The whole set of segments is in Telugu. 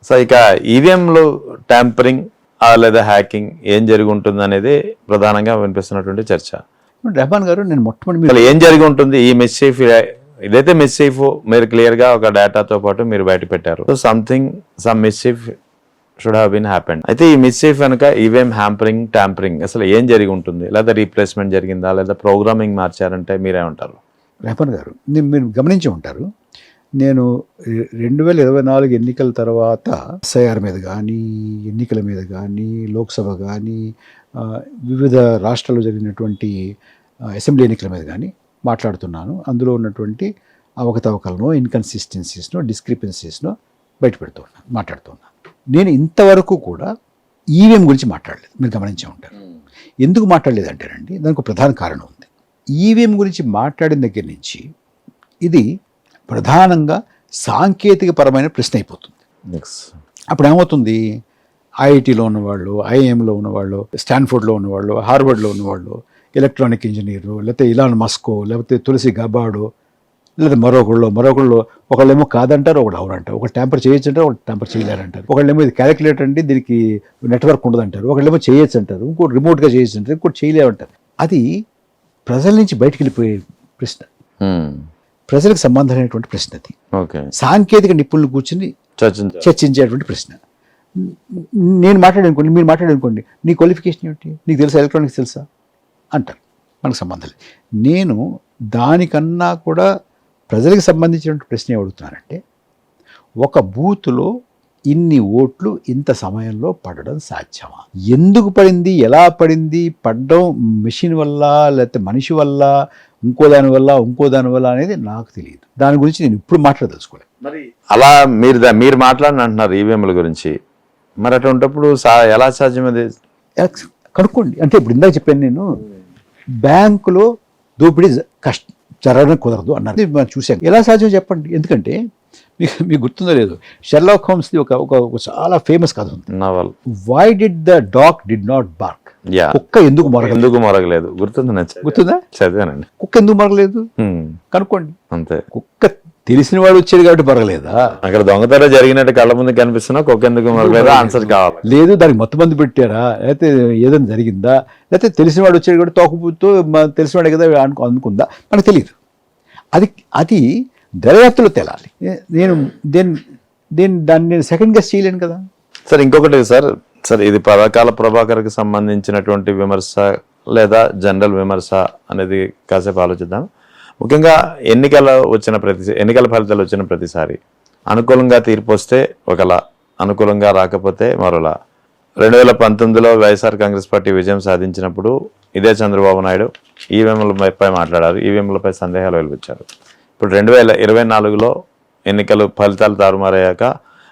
సో ఇక ఈవీఎంలు ట్యాంపరింగ్ లేదా హ్యాకింగ్ ఏం జరిగి ఉంటుంది అనేది ప్రధానంగా వినిపిస్తున్నటువంటి చర్చ. రెహమాన్ గారు, నేను మొట్టమొదటి అసలు ఏం జరిగి ఉంటుంది ఈ మిస్చీఫ్, ఇదైతే మిస్చీఫ్ మీరు క్లియర్ గా ఒక డేటాతో పాటు మీరు బయట పెట్టారు. So some mischief should have been happened. అయితే ఈ మిస్చీఫ్ కనుక ఈవీఎం హ్యాంపరింగ్ ట్యాంపరింగ్ అసలు ఏం జరిగి ఉంటుంది, లేదా రీప్లేస్మెంట్ జరిగిందా, లేదా ప్రోగ్రామింగ్ మార్చారంటే మీరేమంటారు? రెహమాన్ గారు, మీరు గమనించి ఉంటారు, నేను 2024 ఎన్నికల తర్వాత ఎస్ఐఆర్ మీద కానీ, ఎన్నికల మీద కానీ, లోక్సభ కానీ, వివిధ రాష్ట్రాల్లో జరిగినటువంటి అసెంబ్లీ ఎన్నికల మీద కానీ మాట్లాడుతున్నాను. అందులో ఉన్నటువంటి అవకతవకలను, ఇన్కన్సిస్టెన్సీస్ను, డిస్క్రిపెన్సీస్ను మాట్లాడుతున్నాను. నేను ఇంతవరకు కూడా ఈవీఎం గురించి మాట్లాడలేదు. మీరు గమనించే ఉంటారు. ఎందుకు మాట్లాడలేదు అంటేనండి, దానికి ఒక ప్రధాన కారణం ఉంది. ఈవీఎం గురించి మాట్లాడిన దగ్గర నుంచి ఇది ప్రధానంగా సాంకేతిక పరమైన ప్రశ్న అయిపోతుంది. అప్పుడు ఏమవుతుంది, ఐఐటీలో ఉన్నవాళ్ళు, ఐఐఎంలో ఉన్నవాళ్ళు, స్టాన్ఫోర్డ్లో ఉన్నవాళ్ళు, హార్వర్డ్లో ఉన్నవాళ్ళు, ఎలక్ట్రానిక్ ఇంజనీరు, లేకపోతే ఇలాన్ మస్కో, లేకపోతే తులసి గబాడో, లేదా మరొకళ్ళు ఒకళ్ళేమో కాదంటారు, ఒకళ్ళు అవునంటారు. ఒకళ్ళు ట్యాంపర్ చేయొచ్చు అంటారు, ఒకళ్ళు ట్యాంపర్ చేయలేరంటారు. ఒకళ్ళేమో ఇది క్యాలిక్యులేటర్ అంటే దీనికి నెట్వర్క్ ఉండదంటారు, ఒకళ్ళేమో చేయొచ్చు అంటారు, ఇంకోటి రిమోట్గా చేయొచ్చు అంటారు, ఇంకోటి చేయలేమంటారు. అది ప్రజల నుంచి బయటికి వెళ్ళిపోయే ప్రశ్న, ప్రజలకు సంబంధమైనటువంటి ప్రశ్న. అది సాంకేతిక నిపుణులు కూర్చుని చర్చించేటువంటి ప్రశ్న. నేను మాట్లాడనుకోండి, మీరు మాట్లాడనుకోండి, నీ క్వాలిఫికేషన్ ఏమిటి, నీకు తెలుసా, ఎలక్ట్రానిక్స్ తెలుసా అంటారు. మనకు సంబంధం లేదు. నేను దానికన్నా కూడా ప్రజలకు సంబంధించినటువంటి ప్రశ్న అడుగుతున్నానంటే, ఒక బూత్లో ఇన్ని ఓట్లు ఇంత సమయంలో పడడం సాధ్యమా? ఎందుకు పడింది, ఎలా పడింది, పడడం మెషిన్ వల్ల, లేకపోతే మనిషి వల్ల, ఇంకో దాని వల్ల అనేది నాకు తెలియదు. దాని గురించి నేను ఇప్పుడు మాట్లాడదలుచుకోలేదు. మరి అలా మీరు మాట్లాడిన అంటున్నారు ఈవీఎంల గురించి. మరి అటువంటిప్పుడు ఎలా సాధ్యం అది కనుక్కోండి. అంటే ఇప్పుడు ఇందాక చెప్పాను, నేను బ్యాంకులో దోపిడీ జరగడం కుదరదు అన్నారు. మనం చూశాను. ఎలా సాధ్యం చెప్పండి. ఎందుకంటే మీకు గుర్తుందో లేదు, షెర్లాక్ హోమ్స్ది ఒక చాలా ఫేమస్ కథ ఉంది, novel. Why did the dog did not bark? కుక్క ఎందుకు మొరగలేదు? గుర్తుందా? చదివానండి. కుక్క ఎందుకు మొరగలేదు కనుక్కోండి. అంతే. కుక్క తెలిసిన వాడు వచ్చేది కాబట్టి మొరగలేదా? అక్కడ దొంగతనం జరిగినట్టు కళ్ళ ముందు కనిపిస్తున్నా కుక్క ఎందుకు మొరగలేదా ఆన్సర్ కావాలి. లేదు, దానికి మొత్తం మంది పెట్టారా, లేకపోతే ఏదైనా జరిగిందా, లేకపోతే తెలిసిన వాడు వచ్చేది కాబట్టి తోకపోతూ తెలిసినవాడే కదా అనుకుందా, మనకు తెలియదు. అది దర్యాప్తులో తేలాలి. దాన్ని నేను సెకండ్ గెస్ చేయలేను కదా. సార్ ఇంకొకటి సార్ ఇది పరకాల ప్రభాకర్కి సంబంధించినటువంటి విమర్శ లేదా జనరల్ విమర్శ అనేది కాసేపు ఆలోచిద్దాం. ముఖ్యంగా ఎన్నికల ఫలితాలు వచ్చిన ప్రతిసారి అనుకూలంగా తీర్పు వస్తే ఒకలా, అనుకూలంగా రాకపోతే మరోలా. 2019లో వైఎస్ఆర్ కాంగ్రెస్ పార్టీ విజయం సాధించినప్పుడు ఇదే చంద్రబాబు నాయుడు ఈవీఎంలపై మాట్లాడారు, ఈవీఎంలపై సందేహాలు వెలిపించారు. ఇప్పుడు 2024లో ఎన్నికలు ఫలితాలు తారుమారయ్యాక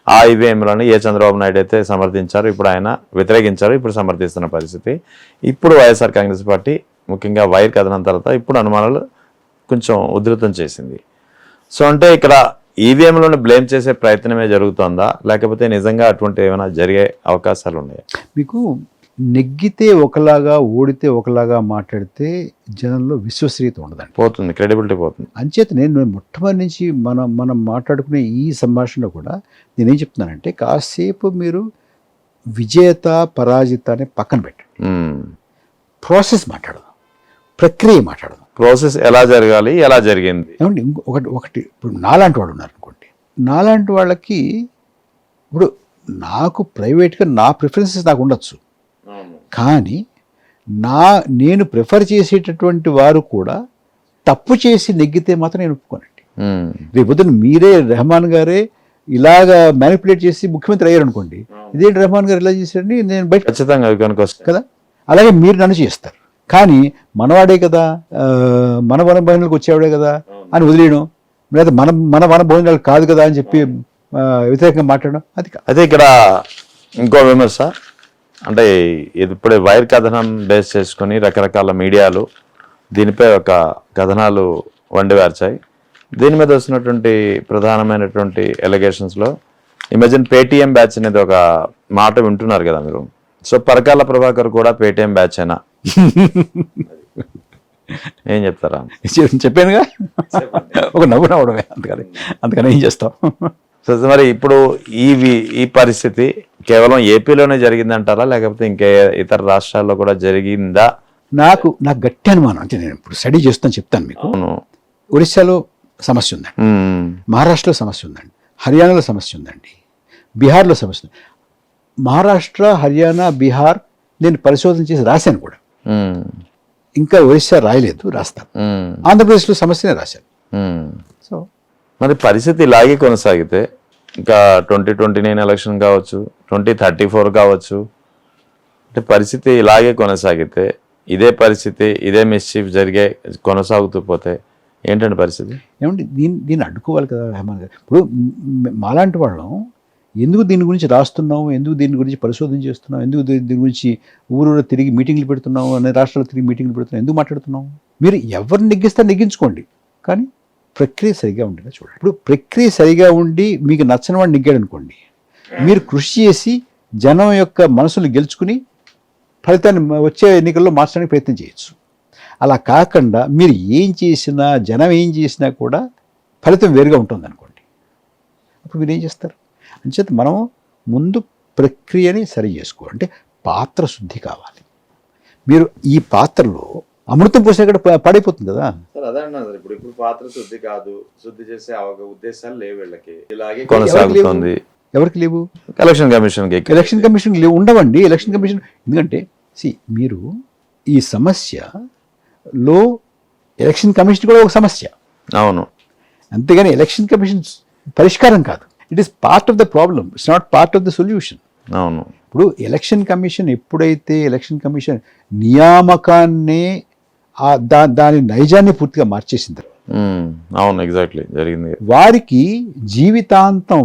ఆ ఈవీఎంలను చంద్రబాబు నాయుడు అయితే సమర్థించారు, ఇప్పుడు ఆయన వ్యతిరేకించారు, ఇప్పుడు సమర్థిస్తున్న పరిస్థితి. ఇప్పుడు వైఎస్ఆర్ కాంగ్రెస్ పార్టీ ముఖ్యంగా వైర్ కథనం తర్వాత ఇప్పుడు అనుమానాలు కొంచెం ఉధృతం చేసింది. సో అంటే ఇక్కడ ఈవీఎంలను బ్లేమ్ చేసే ప్రయత్నమే జరుగుతుందా, లేకపోతే నిజంగా అటువంటి ఏమైనా జరిగే అవకాశాలు ఉన్నాయా? మీకు నెగ్గితే ఒకలాగా, ఓడితే ఒకలాగా మాట్లాడితే జనంలో విశ్వసనీయత ఉండదండి, పోతుంది, క్రెడిబిలిటీ పోతుంది. అంచేత నేను మొట్టమొదటి నుంచి మనం మాట్లాడుకునే ఈ సంభాషణలో కూడా నేనేం చెప్తున్నానంటే, కాసేపు మీరు విజేత పరాజిత అనే పక్కన పెట్టండి, ప్రాసెస్ మాట్లాడదాం, ప్రక్రియ మాట్లాడదాం. ప్రాసెస్ ఎలా జరగాలి, ఎలా జరిగింది. ఏమండి ఒకటి ఇప్పుడు నాలాంటి వాడు ఉన్నారు అనుకోండి, నాలాంటి వాళ్ళకి ఇప్పుడు నాకు ప్రైవేట్గా నా ప్రిఫరెన్సెస్ నాకు ఉండొచ్చు, కానీ నేను ప్రిఫర్ చేసేటటువంటి వారు కూడా తప్పు చేసి నెగ్గితే మాత్రం నేను ఒప్పుకోనండి. రేపొద్దున మీరే రెహమాన్ గారే ఇలాగా మ్యానిపులేట్ చేసి ముఖ్యమంత్రి అయ్యారు అనుకోండి, ఇదేంటి రెహమాన్ గారు ఇలా చేశారని నేను బయట ఖచ్చితంగా కదా, అలాగే మీరు నన్ను చేస్తారు. కానీ మనవాడే కదా, మన వన భోజనాలకు వచ్చేవాడే కదా అని వదిలేయడం, లేదా మన వన భోజనాలు కాదు కదా అని చెప్పి వ్యతిరేకంగా మాట్లాడడం, అది కాదు. అయితే ఇక్కడ ఇంకో విమర్శ అంటే ఇది ఇప్పుడే వైర్ కథనం బేస్ చేసుకొని రకరకాల మీడియాలు దీనిపై ఒక కథనాలు వండివార్చాయి. దీని మీద వస్తున్నటువంటి ప్రధానమైనటువంటి ఎలిగేషన్స్లో ఇమేజిన్ పేటీఎం బ్యాచ్ అనేది ఒక మాట వింటున్నారు కదా మీరు. సో పరకాల ప్రభాకర్ కూడా పేటీఎం బ్యాచ్ అయినా ఏం చెప్తారా? చెప్పానుగా, ఒక నవ్వు నవ్వడమే, అందుకని ఏం చేస్తాం. సో మరి ఇప్పుడు ఈ పరిస్థితి కేవలం ఏపీలోనే జరిగిందంటారా, లేకపోతే ఇంకే ఇతర రాష్ట్రాల్లో కూడా జరిగిందా? నాకు గట్టి అనుమానం, అంటే నేను ఇప్పుడు స్టడీ చేస్తాను చెప్తాను మీకు. అవును. ఒరిస్సాలో సమస్య ఉందండి, ఉమ్, మహారాష్ట్రలో సమస్య ఉందండి, హర్యానాలో సమస్య ఉందండి, బీహార్లో సమస్య ఉంది. మహారాష్ట్ర, హర్యానా, బీహార్ నేను పరిశోధన చేసి రాశాను కూడా. ఉమ్, ఇంకా ఒరిస్సా రాయలేదు, రాస్తాను. ఉమ్, ఆంధ్రప్రదేశ్లో సమస్యనే రాశాను. ఉమ్. సో మరి పరిస్థితి ఇలాగే కొనసాగితే ఇంకా 2029 ఎలక్షన్ కావచ్చు, 2034 కావచ్చు, అంటే పరిస్థితి ఇలాగే కొనసాగితే, ఇదే పరిస్థితి, ఇదే మిస్చీఫ్ కొనసాగుతూ పోతే ఏంటంటే పరిస్థితి? ఏమంటే దీన్ని అడ్డుకోవాలి కదా హేమంత్ గారు. ఇప్పుడు మాలాంటి వాళ్ళం ఎందుకు దీని గురించి రాస్తున్నాం, ఎందుకు దీని గురించి పరిశోధన చేస్తున్నాం, ఎందుకు దీని గురించి ఊరూరు తిరిగి మీటింగ్లు పెడుతున్నాం, అనే రాష్ట్రాలు తిరిగి మీటింగ్లు పెడుతున్నాం, ఎందుకు మాట్లాడుతున్నాం? మీరు ఎవరిని నెగ్గిస్తే నెగ్గించుకోండి, కానీ ప్రక్రియ సరిగా ఉండేలా చూడండి. ఇప్పుడు ప్రక్రియ సరిగా ఉండి మీకు నచ్చని వాడు నెగ్గాడు అనుకోండి, మీరు కృషి చేసి జనం యొక్క మనసులు గెలుచుకుని ఫలితాన్ని వచ్చే ఎన్నికల్లో మార్చడానికి ప్రయత్నం చేయొచ్చు. అలా కాకుండా మీరు ఏం చేసినా, జనం ఏం చేసినా కూడా ఫలితం వేరుగా ఉంటుంది అనుకోండి, అప్పుడు మీరు ఏం చేస్తారు? అంచేత మనం ముందు ప్రక్రియని సరి చేసుకోవాలి. అంటే పాత్ర శుద్ధి కావాలి. మీరు ఈ పాత్రలో అమృతం పోసినా కూడా పడైపోతుంది కదా. ఇప్పుడు పాత్ర శుద్ధి కాదు, శుద్ధి చేసే ఉద్దేశాలు లేవు వీళ్ళకి, ఇలాగే కొనసాగుతుంది. ఎవరికి లేవు? ఎలక్షన్ కమిషన్ లేవు, ఉండవండి. ఎలక్షన్ కమిషన్ ఎందుకంటే మీరు ఈ సమస్యలో ఎలక్షన్ కమిషన్ కూడా ఒక సమస్య. అవును. అంతేగాని ఎలక్షన్ కమిషన్ పరిష్కారం కాదు. It is part of the problem, it's not part of the solution. అవును. ఇప్పుడు ఎలక్షన్ కమిషన్ ఎప్పుడైతే ఎలక్షన్ కమిషన్ నియామకాన్నే దాని నైజాన్ని పూర్తిగా మార్చేసింది, అవును, ఎగ్జాక్ట్లీ జరిగింది. వారికి జీవితాంతం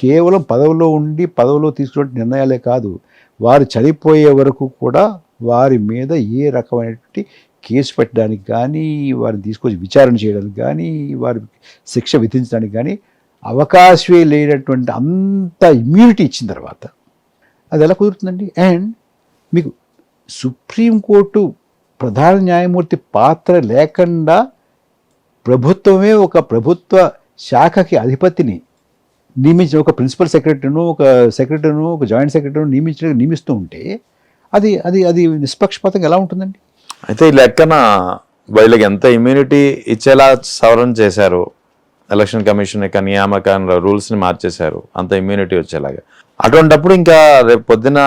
కేవలం పదవిలో ఉండి పదవిలో తీసుకునే నిర్ణయాలే కాదు, వారు చనిపోయే వరకు కూడా వారి మీద ఏ రకమైనటువంటి కేసు పెట్టడానికి కానీ, వారిని తీసుకొచ్చి విచారణ చేయడానికి కానీ, వారి శిక్ష విధించడానికి కానీ అవకాశమే లేనటువంటి అంత ఇమ్యూనిటీ ఇచ్చిన తర్వాత అది ఎలా కుదురుతుందండి? అండ్ మీకు సుప్రీంకోర్టు ప్రధాన న్యాయమూర్తి పాత్ర లేకుండా ప్రభుత్వమే ఒక ప్రభుత్వ శాఖకి అధిపతిని నియమించిన, ఒక ప్రిన్సిపల్ సెక్రటరీను, ఒక సెక్రటరీను, ఒక జాయింట్ సెక్రటరీను నియమిస్తూ ఉంటే అది అది అది నిష్పక్షపాతంగా ఎలా ఉంటుందండి? అయితే ఈ లెక్కన వీళ్ళకి ఎంత ఇమ్యూనిటీ ఇచ్చేలా సవరణ చేశారు ఎలక్షన్ కమిషన్ యొక్క నియామకాల రూల్స్ని మార్చేశారు, అంత ఇమ్యూనిటీ వచ్చేలాగా. అటువంటిప్పుడు ఇంకా రేపు పొద్దున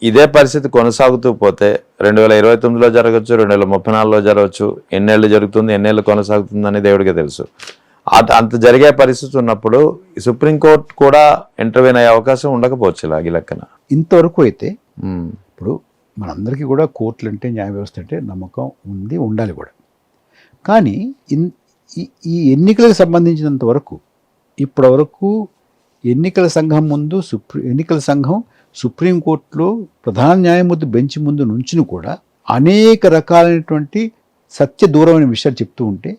ఇదే పరిస్థితి కొనసాగుతూ పోతే 2029లో జరగచ్చు, 2034లో జరగచ్చు, ఎన్నేళ్ళు జరుగుతుంది, ఎన్నేళ్ళు కొనసాగుతుంది అని దేవుడికే తెలుసు. అంత జరిగే పరిస్థితి ఉన్నప్పుడు సుప్రీంకోర్టు కూడా ఇంటర్వ్యూన్ అయ్యే అవకాశం ఉండకపోవచ్చు ఇలాగ లెక్కన. ఇంతవరకు అయితే ఇప్పుడు మనందరికీ కూడా కోర్టులు అంటే, న్యాయ వ్యవస్థ అంటే నమ్మకం ఉంది, ఉండాలి కూడా. కానీ ఈ ఎన్నికలకు సంబంధించినంత వరకు ఇప్పటివరకు ఎన్నికల సంఘం ముందు ఎన్నికల సంఘం సుప్రీంకోర్టులో ప్రధాన న్యాయమూర్తి బెంచ్ ముందు నుంచుని కూడా అనేక రకాలైనటువంటి సత్య దూరమైన విషయాలు చెప్తూ ఉంటే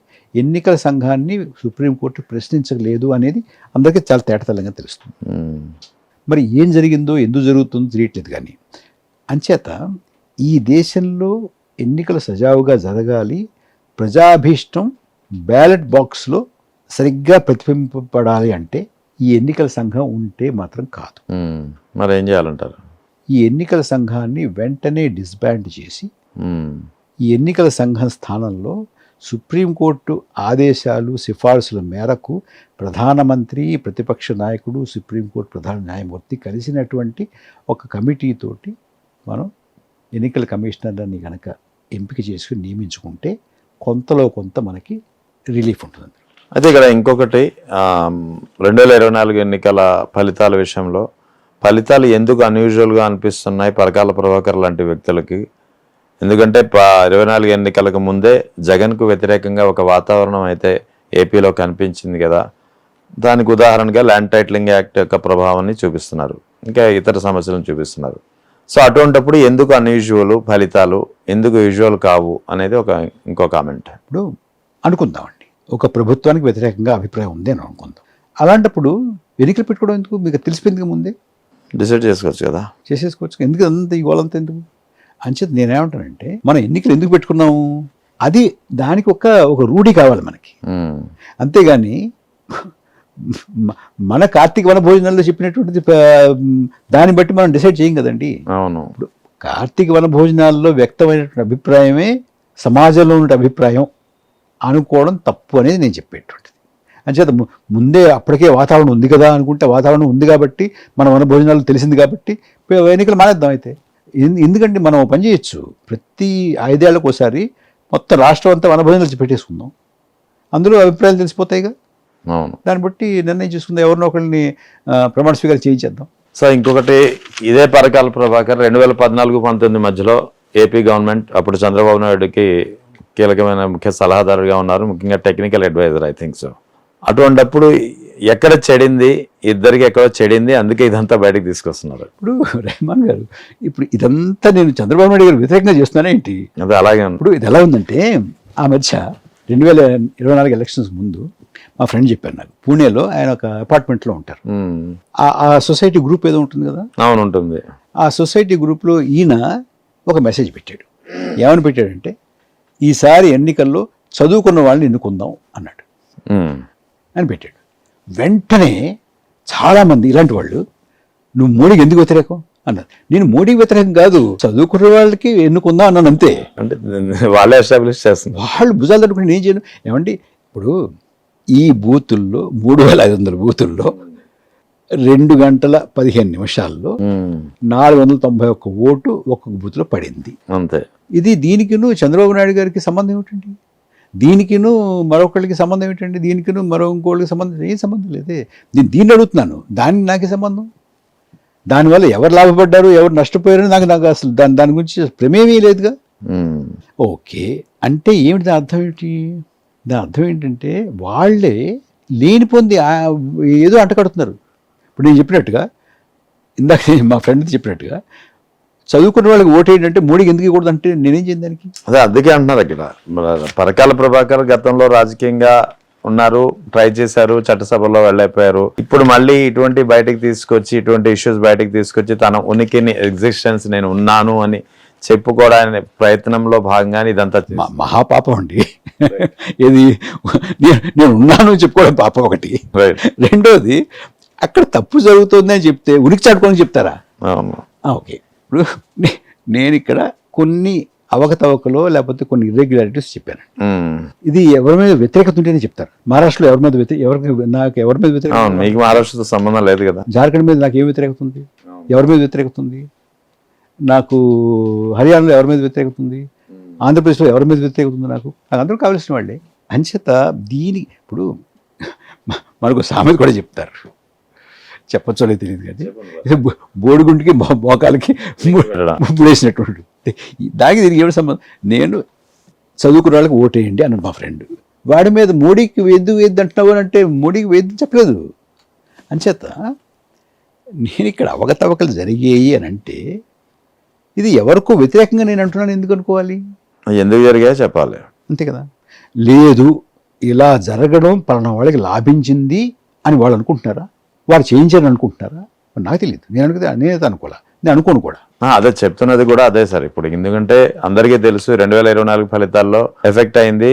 ఎన్నికల సంఘాన్ని సుప్రీంకోర్టు ప్రశ్నించలేదు అనేది అందరికీ చాలా తేటతెల్లంగా తెలుస్తుంది. మరి ఏం జరిగిందో, ఎందుకు జరుగుతుందో తెలియట్లేదు. కానీ అంచేత ఈ దేశంలో ఎన్నికలు సజావుగా జరగాలి, ప్రజాభీష్టం బ్యాలెట్ బాక్స్లో సరిగ్గా ప్రతిబింబపడాలి అంటే ఈ ఎన్నికల సంఘం ఉంటే మాత్రం కాదు. మరి ఏం చేయాలంటారు? ఈ ఎన్నికల సంఘాన్ని వెంటనే డిస్బాండ్ చేసి ఈ ఎన్నికల సంఘం స్థానంలో సుప్రీంకోర్టు ఆదేశాలు, సిఫార్సుల మేరకు ప్రధానమంత్రి, ప్రతిపక్ష నాయకుడు, సుప్రీంకోర్టు ప్రధాన న్యాయమూర్తి కలిసినటువంటి ఒక కమిటీతోటి మనం ఎన్నికల కమిషనర్ని కనుక ఎంపిక చేసుకుని నియమించుకుంటే కొంతలో కొంత మనకి రిలీఫ్ ఉంటుంది. అయితే ఇక్కడ ఇంకొకటి 2024 ఎన్నికల ఫలితాల విషయంలో ఫలితాలు ఎందుకు అన్యూజువల్గా అనిపిస్తున్నాయి పరకాల ప్రభాకర్ లాంటి వ్యక్తులకి? ఎందుకంటే 24 ఎన్నికలకు ముందే జగన్కు వ్యతిరేకంగా ఒక వాతావరణం అయితే ఏపీలో కనిపించింది కదా, దానికి ఉదాహరణగా ల్యాండ్ టైటిలింగ్ యాక్ట్ యొక్క ప్రభావాన్ని చూపిస్తున్నారు, ఇంకా ఇతర సమస్యలను చూపిస్తున్నారు. సో అటువంటిప్పుడు ఎందుకు అన్యూజువల్ ఫలితాలు, ఎందుకు యూజువల్ కావు అనేది ఇంకో కామెంట్. ఇప్పుడు అనుకుందామండి, ఒక ప్రభుత్వానికి వ్యతిరేకంగా అభిప్రాయం ఉంది అని అనుకుందాం. అలాంటప్పుడు ఎన్నికలు పెట్టుకోవడం ఎందుకు? మీకు తెలిసిపోయింది ముందే, డిసైడ్ చేసుకోవచ్చు కదా, చేసేసుకోవచ్చు. ఎందుకు అంత ఈ గోలంతా ఎందుకు? అంచేత నేనేమంటానంటే, మనం ఎన్నికలు ఎందుకు పెట్టుకున్నాము, అది దానికి ఒక రూఢి కావాలి మనకి. అంతేగాని మన కార్తీక వన భోజనాల్లో చెప్పినటువంటిది దాన్ని బట్టి మనం డిసైడ్ చేయం కదండి. అవును. ఇప్పుడు కార్తీక వన భోజనాల్లో వ్యక్తమైనటువంటి అభిప్రాయమే సమాజంలో ఉన్న అభిప్రాయం అనుకోవడం తప్పు అనేది నేను చెప్పేటువంటిది. అంచేత ముందే అప్పటికే వాతావరణం ఉంది కదా అనుకుంటే, వాతావరణం ఉంది కాబట్టి మన వన భోజనాలు తెలిసింది కాబట్టి ఎన్నికలు మానేద్దాం. అయితే ఎందుకంటే మనం పని చేయొచ్చు, ప్రతి 5 ఏళ్లకు ఒకసారి మొత్తం రాష్ట్రం అంతా వన భోజనాలు పెట్టేసుకుందాం, అందులో అభిప్రాయాలు తెలిసిపోతాయిగా. అవును. దాన్ని బట్టి నిర్ణయం చేసుకుందాం, ఎవరినో ఒకరిని ప్రమాణ స్వీకారం చేయించేద్దాం. సో ఇంకొకటి, ఇదే పరకాల ప్రభాకర్ 2014-19 మధ్యలో ఏపీ గవర్నమెంట్ అప్పుడు చంద్రబాబు నాయుడుకి కీలకమైన ముఖ్య సలహాదారుగా ఉన్నారు, ముఖ్యంగా technical adviser I think so. అటువంటప్పుడు ఎక్కడ చెడింది, ఇద్దరికి ఎక్కడో చెడింది, అందుకే ఇదంతా బయటకు తీసుకొస్తున్నారు. ఇప్పుడు రెహమాన్ గారు, ఇప్పుడు ఇదంతా నేను చంద్రబాబు నాయుడు గారు వ్యతిరేకంగా చేస్తున్నానే ఏంటి? అదే అలాగే ఉంది. ఇప్పుడు ఇది ఎలా ఉందంటే, ఆ మధ్య 2024 ఎలక్షన్స్ ముందు మా ఫ్రెండ్ చెప్పారు నాకు, పూణేలో ఆయన ఒక అపార్ట్మెంట్లో ఉంటారు. ఆ సొసైటీ గ్రూప్ ఏదో ఉంటుంది కదా. అవును, ఉంటుంది. ఆ సొసైటీ గ్రూప్లో ఈయన ఒక మెసేజ్ పెట్టాడు. ఏమని పెట్టాడంటే, ఈసారి ఎన్నికల్లో చదువుకున్న వాళ్ళని ఎన్నుకుందాం అన్నాడు అని పెట్టాడు. వెంటనే చాలామంది ఇలాంటి వాళ్ళు, నువ్వు మోడీకి ఎందుకు వ్యతిరేకం అన్నారు. నేను మోడీకి వ్యతిరేకం కాదు, చదువుకున్న వాళ్ళకి ఎన్నుకుందాం అన్నాను అంతే. అంటే వాళ్ళే ఎస్టాబ్లిష్ చేస్తున్నారు, వాళ్ళు భుజాలు తట్టుకుని నేను చేయను. ఏమండి, ఇప్పుడు ఈ బూతుల్లో 3500 బూతుల్లో 2 గంటల 15 నిమిషాల్లో 491 ఓటు ఒక్కొక్క బూత్లో పడింది అంతే. ఇది దీనికిను చంద్రబాబు నాయుడు గారికి సంబంధం ఏమిటండి? దీనికిను మరొకళ్ళకి సంబంధం ఏమిటండి? దీనికిను మరో ఇంకోళ్ళకి సంబంధం ఏం సంబంధం లేదే. నేను దీన్ని అడుగుతున్నాను, దానికి నాకే సంబంధం. దానివల్ల ఎవరు లాభపడ్డారు, ఎవరు నష్టపోయారు నాకు అసలు దాని గురించి ప్రమేయమే లేదుగా. ఓకే అంటే ఏమిటి దాని అర్థం ఏమిటి? దాని అర్థం ఏంటంటే వాళ్ళే లేని పొంది ఏదో అంటకడుతున్నారు. ఇప్పుడు నేను చెప్పినట్టుగా, ఇందాక మా ఫ్రెండ్ చెప్పినట్టుగా, చదువుకున్న వాళ్ళకి ఓటు ఏంటంటే మోడీకి ఎందుకు ఇవ్వకూడదు అంటే నేనేం చేయను దానికి. అదే అందుకే అంటున్నారు ఇక్కడ. పరకాల ప్రభాకర్ గతంలో రాజకీయంగా ఉన్నారు, ట్రై చేశారు, చట్టసభలో వెళ్ళైపోయారు. ఇప్పుడు మళ్ళీ ఇటువంటి బయటకు తీసుకొచ్చి, ఇటువంటి ఇష్యూస్ బయటకు తీసుకొచ్చి తన ఉనికిని, ఎగ్జిస్టెన్స్ నేను ఉన్నాను అని చెప్పుకోవడానికి ప్రయత్నంలో భాగంగానే ఇదంతా మహాపాపం అండి. ఇది నేను ఉన్నాను చెప్పుకోవడం పాపం ఒకటి. రెండోది, అక్కడ తప్పు జరుగుతుంది అని చెప్తే ఉనికి చాటుకోని చెప్తారా? ఓకే, ఇప్పుడు నేను ఇక్కడ కొన్ని అవకతవకలో లేకపోతే కొన్ని ఇర్రెగ్యులారిటీస్ చెప్పాను. ఇది ఎవరి మీద వ్యతిరేకత ఉంటేనే చెప్తారు. మహారాష్ట్రలో ఎవరి మీద ఎవరి మీద వ్యతిరేకత? మీకు మహారాష్ట్రతో సంబంధం లేదు కదా. జార్ఖండ్ మీద నాకు ఏం వ్యతిరేకత ఉంది? ఎవరి మీద వ్యతిరేకత ఉంది? నాకు హర్యానాలో ఎవరి మీద వ్యతిరేకత ఉంది? ఆంధ్రప్రదేశ్లో ఎవరి మీద వ్యతిరేకత ఉంది? నాకు అందరూ కావాల్సిన వాళ్ళే. అంచేత దీనికి ఇప్పుడు మనకు సామెత కూడా చెప్తారు, చెప్పచ్చో లేదు తెలియదు కానీ, బోడిగుంటికి మోకాలకి ముడేసినటువంటి దానికి దీనికి ఏమిటి సంబంధం? నేను చదువుకున్న వాళ్ళకి ఓటేయండి అన్నాడు మా ఫ్రెండ్. వాడి మీద మోడీకి ఎందుకు వేద్ది అంటున్నావు అని అంటే, మోడీకి వేద్ది చెప్పలేదు. అంచేత నేను ఇక్కడ అవకతవకలు జరిగాయి అని అంటే, ఇది ఎవరికో వ్యతిరేకంగా నేను అంటున్నాను ఎందుకు అనుకోవాలి? ఎందుకు జరిగాయో చెప్పాలి, అంతే కదా. లేదు, ఇలా జరగడం పలానా వాళ్ళకి లాభించింది అని వాళ్ళు అనుకుంటున్నారా? వారు చేయించారని అనుకుంటున్నారా? నాకు తెలియదు. నేనైతే అనుకోలే, నేను అనుకోను కూడా. అదే చెప్తున్నది కూడా అదే సార్. ఇప్పుడు ఎందుకంటే అందరికీ తెలుసు 2024 ఫలితాల్లో ఎఫెక్ట్ అయింది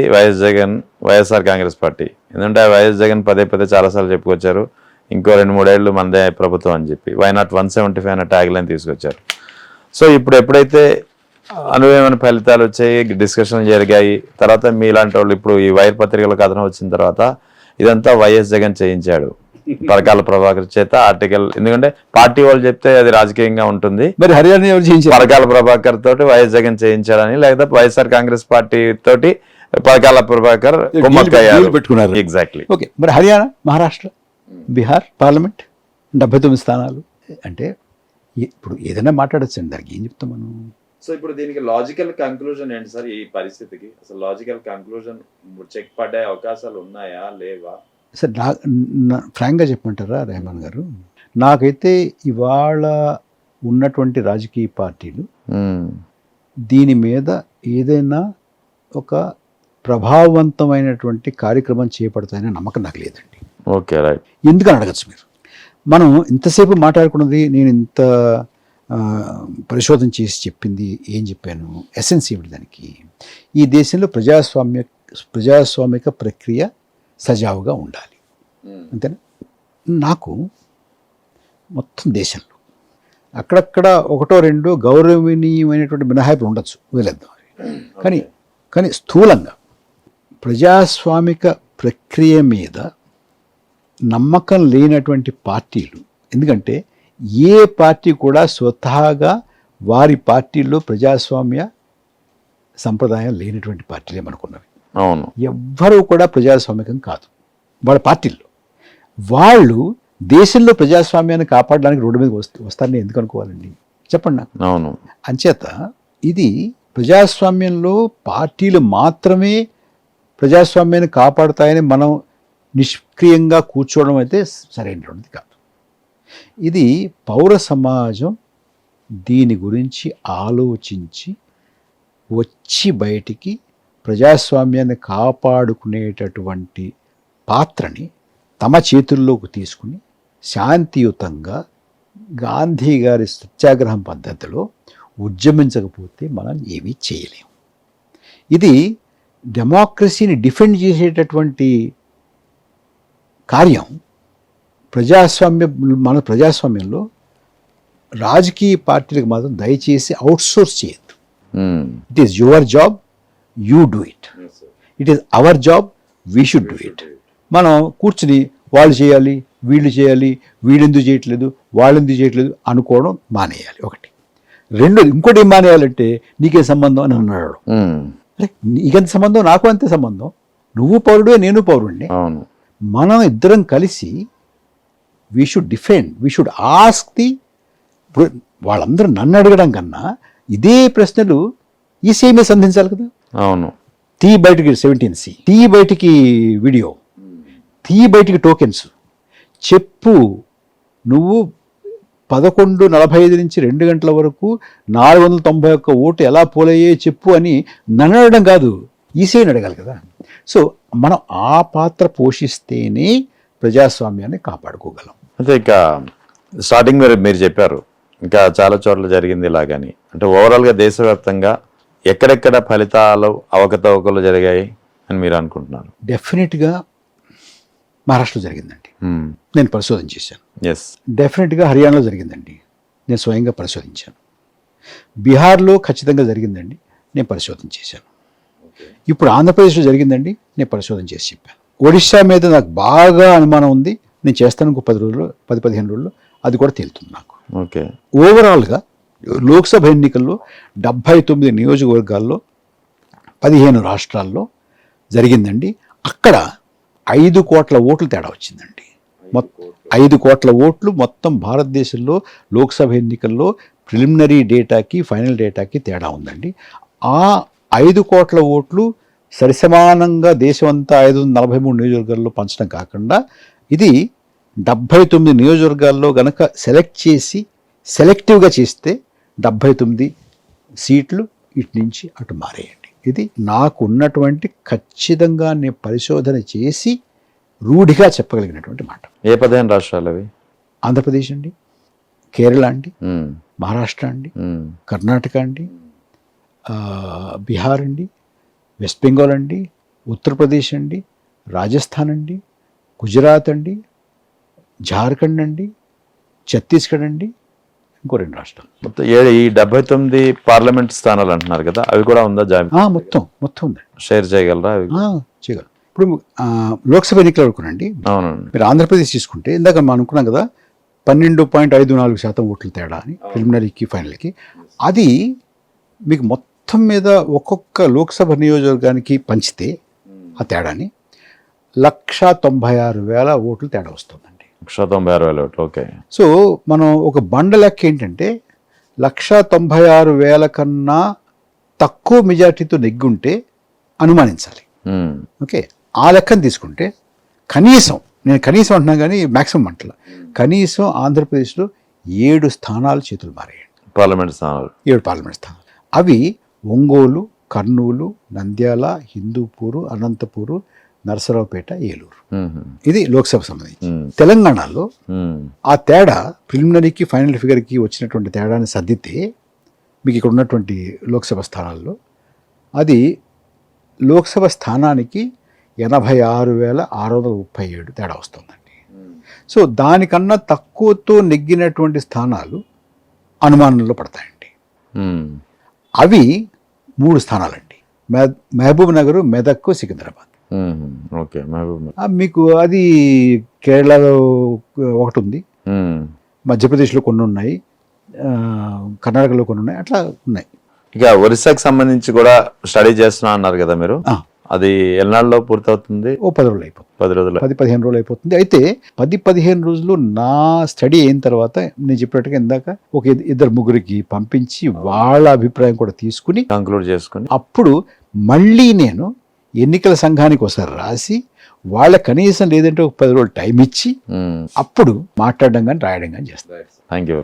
వైఎస్ఆర్ కాంగ్రెస్ పార్టీ. ఎందుకంటే వైఎస్ జగన్ పదే చాలాసార్లు చెప్పుకొచ్చారు, ఇంకో 2-3 ఏళ్ళు మందే ప్రభుత్వం అని చెప్పి. వై నాట్ 175 అనే ట్యాగ్ లైన్ తీసుకొచ్చారు. సో ఇప్పుడు ఎప్పుడైతే అనువైన ఫలితాలు వచ్చాయి, డిస్కషన్ జరిగాయి, తర్వాత మీలాంటి వాళ్ళు ఇప్పుడు ఈ వైర్ పత్రికల కథనం వచ్చిన తర్వాత ఇదంతా వైఎస్ జగన్ చేయించాడు పరకాల ప్రభాకర్ చేత ఆర్టికల్. ఎందుకంటే పార్టీ వాళ్ళు చెప్తే అది రాజకీయంగా ఉంటుంది. మరి హర్యానా ఎవరు చేయించారు? పరకాల ప్రభాకర్ తోటి వైఎస్ జగన్ చేయించాలని, లేకపోతే వైఎస్ఆర్ కాంగ్రెస్ పార్టీ తోటి పరకాల ప్రభాకర్ పెట్టుకున్నారు. ఎగ్జాక్ట్లీ. ఓకే, మరి హర్యానా, మహారాష్ట్ర, బీహార్ పార్లమెంట్ 79 స్థానాలు అంటే ఇప్పుడు ఏదైనా మాట్లాడచ్చు అండి, దానికి ఏం చెప్తాం మనం? సో ఇప్పుడు దీనికి లాజికల్ కంక్లూజన్ ఏంటి సార్? ఈ పరిస్థితికి అసలు లాజికల్ కంక్లూజన్ చెక్ పడే అవకాశాలు ఉన్నాయా, లేవా? సార్ ఫ్రాంక్గా చెప్పమంటారా రెహమాన్ గారు, నాకైతే ఇవాళ ఉన్నటువంటి రాజకీయ పార్టీలు దీని మీద ఏదైనా ఒక ప్రభావవంతమైనటువంటి కార్యక్రమం చేపడతాయనే నమ్మకం నాకు లేదండి. Okay, right. ఎందుకని అడగచ్చు మీరు. మనం ఇంతసేపు మాట్లాడుకున్నది, నేను ఇంత పరిశోధన చేసి చెప్పింది ఏం చెప్పాను, ఎసెన్స్ ఏమిటి దానికి? ఈ దేశంలో ప్రజాస్వామిక ప్రక్రియ సజావుగా ఉండాలి, అంతేనా? నాకు మొత్తం దేశంలో అక్కడక్కడ ఒకటో రెండో గౌరవనీయమైనటువంటి మినహాయింపులు ఉండొచ్చు, వదిలేద్దాం. కానీ స్థూలంగా ప్రజాస్వామిక ప్రక్రియ మీద నమ్మకం లేనటువంటి పార్టీలు, ఎందుకంటే ఏ పార్టీ కూడా స్వతహాగా వారి పార్టీల్లో ప్రజాస్వామ్య సంప్రదాయం లేనటువంటి పార్టీలే మనకున్నవి. అవును, ఎవ్వరూ కూడా ప్రజాస్వామికం కాదు వాళ్ళ పార్టీల్లో. వాళ్ళు దేశంలో ప్రజాస్వామ్యాన్ని కాపాడడానికి రోడ్డు మీద వస్తారని ఎందుకు అనుకోవాలండి, చెప్పండి నాకు. అవును, అంచేత ఇది ప్రజాస్వామ్యంలో పార్టీలు మాత్రమే ప్రజాస్వామ్యాన్ని కాపాడుతాయని మనం నిష్క్రియంగా కూర్చోవడం అయితే సరైనటువంటిది కాదు. ఇది పౌర సమాజం దీని గురించి ఆలోచించి వచ్చి బయటికి ప్రజాస్వామ్యాన్ని కాపాడుకునేటటువంటి పాత్రని తమ చేతుల్లోకి తీసుకుని శాంతియుతంగా గాంధీ గారి సత్యాగ్రహం పద్ధతిలో ఉద్యమించకపోతే మనం ఏమీ చేయలేము. ఇది డెమోక్రసీని డిఫెండ్ చేసేటటువంటి కార్యం. మన ప్రజాస్వామ్యంలో రాజకీయ పార్టీలకు మాత్రం దయచేసి అవుట్సోర్స్ చేయొద్దు. It is your job, you do it. It is our job, we should do it. మనం కూర్చుని వాళ్ళు చేయాలి, వీళ్ళు చేయాలి, వీళ్ళెందుకు చేయట్లేదు, వాళ్ళెందుకు చేయట్లేదు అనుకోవడం మానేయాలి. ఒకటి. రెండోది, ఇంకోటి ఏం మానేయాలంటే నీకేం సంబంధం అని అన్నాడు. నీకెంత సంబంధం, నాకు అంతే సంబంధం. నువ్వు పౌరుడే, నేను పౌరుడిని. మనం ఇద్దరం కలిసి we should defend, we should ask the. ఇప్పుడు వాళ్ళందరూ నన్ను అడగడం కన్నా ఇదే ప్రశ్నలు ఈసీఐమే సంధించాలి కదా. అవును, తీ బయటికి 17C, తీ బయటికి వీడియో, తీ బయటికి టోకెన్స్ చెప్పు. నువ్వు 11:45 నుంచి 2 గంటల వరకు 491 ఓటు ఎలా పోలయ్యే చెప్పు అని నన్ను అడగడం కాదు, ఈసీఐని అడగాలి కదా. సో మనం ఆ పాత్ర పోషిస్తేనే ప్రజాస్వామ్యాన్ని కాపాడుకోగలం. అయితే ఇక స్టార్టింగ్ మీరు చెప్పారు ఇంకా చాలా చోట్ల జరిగింది ఇలాగని. అంటే ఓవరాల్గా దేశవ్యాప్తంగా ఎక్కడెక్కడ ఫలితాలు అవకతవకలు జరిగాయి అని మీరు అనుకుంటున్నారు? డెఫినెట్గా మహారాష్ట్రలో జరిగిందండి, నేను పరిశోధన చేశాను. ఎస్. డెఫినెట్గా హర్యానాలో జరిగిందండి, నేను స్వయంగా పరిశోధించాను. బీహార్లో ఖచ్చితంగా జరిగిందండి, నేను పరిశోధన చేశాను. ఇప్పుడు ఆంధ్రప్రదేశ్లో జరిగిందండి, నేను పరిశోధన చేసి చెప్పాను. ఒడిశా మీద నాకు బాగా అనుమానం ఉంది, నేను చేస్తాను ఇంకో 10-15 రోజుల్లో, అది కూడా తేలుతుంది నాకు. ఓకే. ఓవరాల్గా లోక్సభ ఎన్నికల్లో 79 నియోజకవర్గాల్లో 15 రాష్ట్రాల్లో జరిగిందండి. అక్కడ 5 కోట్ల ఓట్లు తేడా వచ్చిందండి. 5 కోట్ల ఓట్లు మొత్తం భారతదేశంలో లోక్సభ ఎన్నికల్లో ప్రిలిమినరీ డేటాకి ఫైనల్ డేటాకి తేడా ఉందండి. ఆ 5 కోట్ల ఓట్లు సరిసమానంగా దేశమంతా 543 నియోజకవర్గాల్లో పంచడం కాకుండా ఇది 79 నియోజకవర్గాల్లో గనక సెలెక్టివ్గా చేస్తే 79 సీట్లు ఇటు నుంచి అటు మారేయండి. ఇది నాకు ఉన్నటువంటి ఖచ్చితంగా నేను పరిశోధన చేసి రూఢిగా చెప్పగలిగినటువంటి మాట. ఏ 15 రాష్ట్రాలు అవి? ఆంధ్రప్రదేశ్ అండి, కేరళ అండి, మహారాష్ట్ర అండి, కర్ణాటక అండి, బీహార్ అండి, వెస్ట్ బెంగాల్ అండి, ఉత్తరప్రదేశ్ అండి, రాజస్థాన్ అండి, గుజరాత్ అండి, జార్ఖండ్ అండి, ఛత్తీస్గఢ్ అండి, ఇంకో 2 రాష్ట్రాలు. మొత్తం ఈ 79 పార్లమెంట్ స్థానాలు అంటున్నారు కదా, అవి కూడా ఉందా జాబితా? మొత్తం ఉందండి. షేర్ చేయగలరా? చేయగలరు. ఇప్పుడు లోక్సభ ఎన్నికలు అనుకున్నాండి. అవునండి. మీరు ఆంధ్రప్రదేశ్ తీసుకుంటే ఇందాక మనం అనుకున్నాం కదా 12.54% ఓట్ల తేడా అని ప్రిలిమినరీకి ఫైనల్కి. అది మీకు మొత్తం మీద ఒక్కొక్క లోక్సభ నియోజకవర్గానికి పంచితే ఆ తేడాని 196,000 ఓట్లు తేడా వస్తుందండి. 196,000 ఓట్లు. ఓకే. సో మనం ఒక బండ లెక్క ఏంటంటే 196,000 కన్నా తక్కువ మెజార్టీతో నెగ్గుంటే అనుమానించాలి. ఓకే. ఆ లెక్కను తీసుకుంటే నేను కనీసం అంటున్నా కానీ మ్యాక్సిమం అంటలా, కనీసం ఆంధ్రప్రదేశ్లో 7 స్థానాలు చేతులు మారాయండి. పార్లమెంట్ స్థానాలు 7 పార్లమెంట్ స్థానాలు. అవి ఒంగోలు, కర్నూలు, నంద్యాల, హిందూపూరు, అనంతపూరు, నరసరావుపేట, ఏలూరు. ఇది లోక్సభ సంబంధించి. తెలంగాణలో ఆ తేడా ప్రిలిమినరీకి ఫైనల్ ఫిగర్కి వచ్చినటువంటి తేడాని సర్దితే మీకు ఇక్కడ ఉన్నటువంటి లోక్సభ స్థానాల్లో అది లోక్సభ స్థానానికి 86,637 తేడా వస్తుందండి. సో దానికన్నా తక్కువతో నెగ్గినటువంటి స్థానాలు అనుమానంలో పడతాయండి. ఉమ్. అవి 3 స్థానాలండి. మహబూబ్ నగర్, మెదక్, సికింద్రాబాద్. ఉమ్. ఓకే, మహబూబ్. మీకు అది కేరళలో ఒకటి ఉంది, ఉమ్. మధ్యప్రదేశ్లో కొన్ని ఉన్నాయి, కర్ణాటకలో కొన్ని ఉన్నాయి, అట్లా ఉన్నాయి. ఇక ఒరిస్సాకి సంబంధించి కూడా స్టడీ చేస్తున్నా అన్నారు కదా మీరు, ఆ, అది ఎన్నాళ్ళలో పూర్తవుతుంది? ఓ 10 రోజులు అయిపోతుంది, 10 రోజులు. 10-15 రోజులు అయిపోతుంది. అయితే 10-15 రోజులు నా స్టడీ అయిన తర్వాత నేను చెప్పినట్టుగా ఇందాక ఒక 2-3కి పంపించి వాళ్ళ అభిప్రాయం కూడా తీసుకుని కంక్లూడ్ చేసుకుని అప్పుడు మళ్ళీ నేను ఎన్నికల సంఘానికి ఒకసారి రాసి వాళ్ళ కనీసం లేదంటే ఒక 10 రోజులు టైం ఇచ్చి అప్పుడు మాట్లాడడం కానీ రాయడం కానీ చేస్తాను. Thank you.